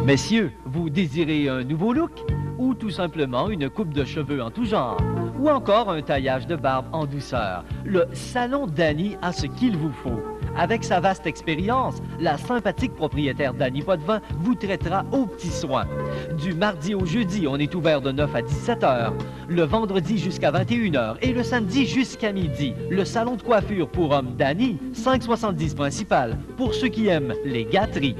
Messieurs, vous désirez un nouveau look? Ou tout simplement une coupe de cheveux en tout genre? Ou encore un taillage de barbe en douceur? Le Salon Danny a ce qu'il vous faut. Avec sa vaste expérience, la sympathique propriétaire Danny Potvin vous traitera aux petits soins. Du mardi au jeudi, on est ouvert de 9 à 17 heures. Le vendredi jusqu'à 21 heures et le samedi jusqu'à midi. Le salon de coiffure pour hommes Danny, 570 principal, pour ceux qui aiment les gâteries.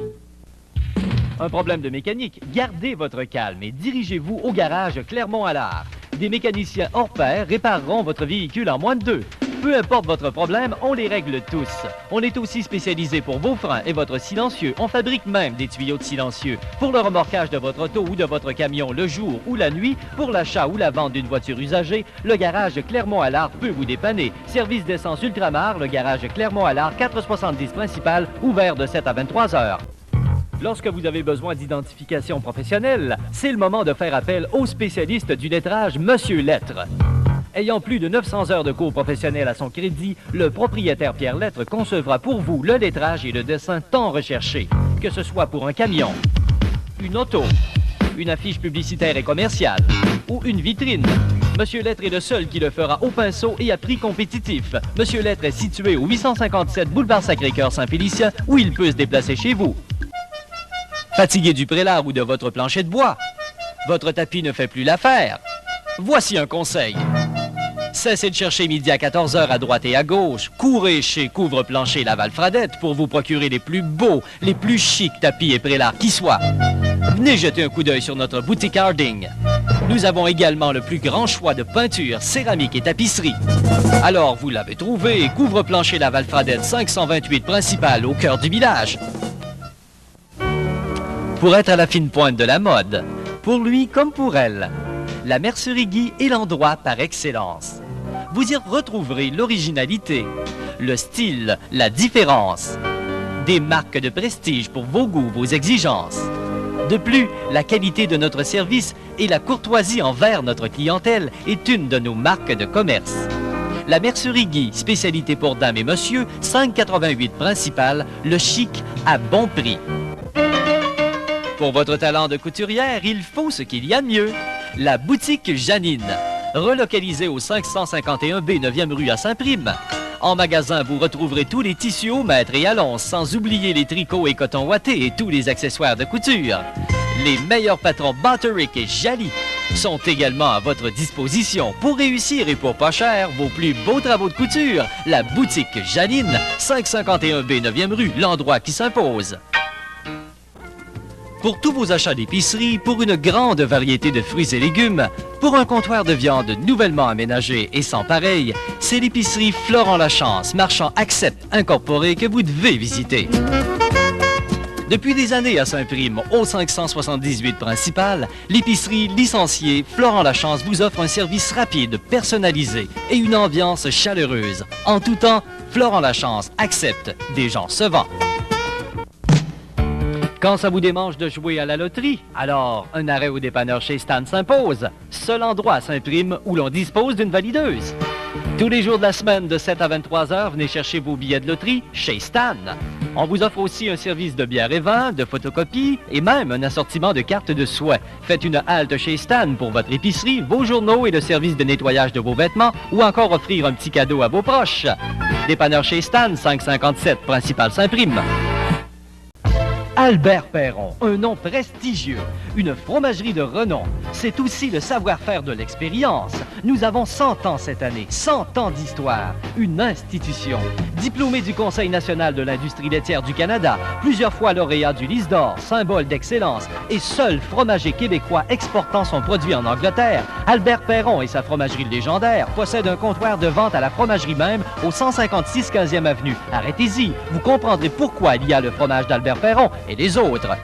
Un problème de mécanique? Gardez votre calme et dirigez-vous au garage Clermont-Allard. Des mécaniciens hors pair répareront votre véhicule en moins de 2. Peu importe votre problème, on les règle tous. On est aussi spécialisé pour vos freins et votre silencieux. On fabrique même des tuyaux de silencieux. Pour le remorquage de votre auto ou de votre camion le jour ou la nuit, pour l'achat ou la vente d'une voiture usagée, le garage Clermont-Allard peut vous dépanner. Service d'essence Ultramar, le garage Clermont-Allard, 470 principal, ouvert de 7 à 23 heures. Lorsque vous avez besoin d'identification professionnelle, c'est le moment de faire appel au spécialiste du lettrage, Monsieur Lettre. Ayant plus de 900 heures de cours professionnels à son crédit, le propriétaire Pierre Lettre concevra pour vous le lettrage et le dessin tant recherchés, que ce soit pour un camion, une auto, une affiche publicitaire et commerciale ou une vitrine. Monsieur Lettre est le seul qui le fera au pinceau et à prix compétitif. Monsieur Lettre est situé au 857 boulevard Sacré-Cœur Saint-Félicien où il peut se déplacer chez vous. Fatigué du prélat ou de votre plancher de bois? Votre tapis ne fait plus l'affaire? Voici un conseil. Cessez de chercher midi à 14 h à droite et à gauche. Courez chez Couvre-Plancher Laval-Fradette pour vous procurer les plus beaux, les plus chics tapis et prélats qui soient. Venez jeter un coup d'œil sur notre boutique Harding. Nous avons également le plus grand choix de peintures, céramiques et tapisseries. Alors, vous l'avez trouvé, Couvre-Plancher Laval-Fradette 528 principal au cœur du village. Pour être à la fine pointe de la mode, pour lui comme pour elle, la Mercerie Guy est l'endroit par excellence. Vous y retrouverez l'originalité, le style, la différence, des marques de prestige pour vos goûts, vos exigences. De plus, la qualité de notre service et la courtoisie envers notre clientèle est une de nos marques de commerce. La Mercerie Guy, spécialité pour dames et monsieur, 5,88 principal, le chic à bon prix. Pour votre talent de couturière, il faut ce qu'il y a de mieux. La boutique Janine, relocalisée au 551B 9e rue à Saint-Prime. En magasin, vous retrouverez tous les tissus au mètre et à l'once, sans oublier les tricots et cotons ouatés et tous les accessoires de couture. Les meilleurs patrons Butterick et Jali sont également à votre disposition pour réussir et pour pas cher vos plus beaux travaux de couture. La boutique Janine, 551B 9e rue, l'endroit qui s'impose. Pour tous vos achats d'épicerie, pour une grande variété de fruits et légumes, pour un comptoir de viande nouvellement aménagé et sans pareil, c'est l'épicerie Florent Lachance, marchand Accept Incorporé que vous devez visiter. Depuis des années à Saint-Prime, au 578 principal, l'épicerie licenciée Florent Lachance vous offre un service rapide, personnalisé et une ambiance chaleureuse. En tout temps, Florent Lachance accepte des gens se vendent. Quand ça vous démange de jouer à la loterie, alors un arrêt au dépanneur chez Stan s'impose. Seul endroit à Saint-Prime où l'on dispose d'une valideuse. Tous les jours de la semaine de 7 à 23 heures, venez chercher vos billets de loterie chez Stan. On vous offre aussi un service de bière et vin, de photocopie et même un assortiment de cartes de souhait. Faites une halte chez Stan pour votre épicerie, vos journaux et le service de nettoyage de vos vêtements ou encore offrir un petit cadeau à vos proches. Dépanneur chez Stan, 557, principal Saint-Prime. Albert Perron, un nom prestigieux, une fromagerie de renom. C'est aussi le savoir-faire de l'expérience. Nous avons 100 ans cette année, 100 ans d'histoire, une institution. Diplômé du Conseil national de l'industrie laitière du Canada, plusieurs fois lauréat du Lys d'or, symbole d'excellence, et seul fromager québécois exportant son produit en Angleterre, Albert Perron et sa fromagerie légendaire possèdent un comptoir de vente à la fromagerie même au 156 15e avenue. Arrêtez-y, vous comprendrez pourquoi il y a le fromage d'Albert Perron et les autres.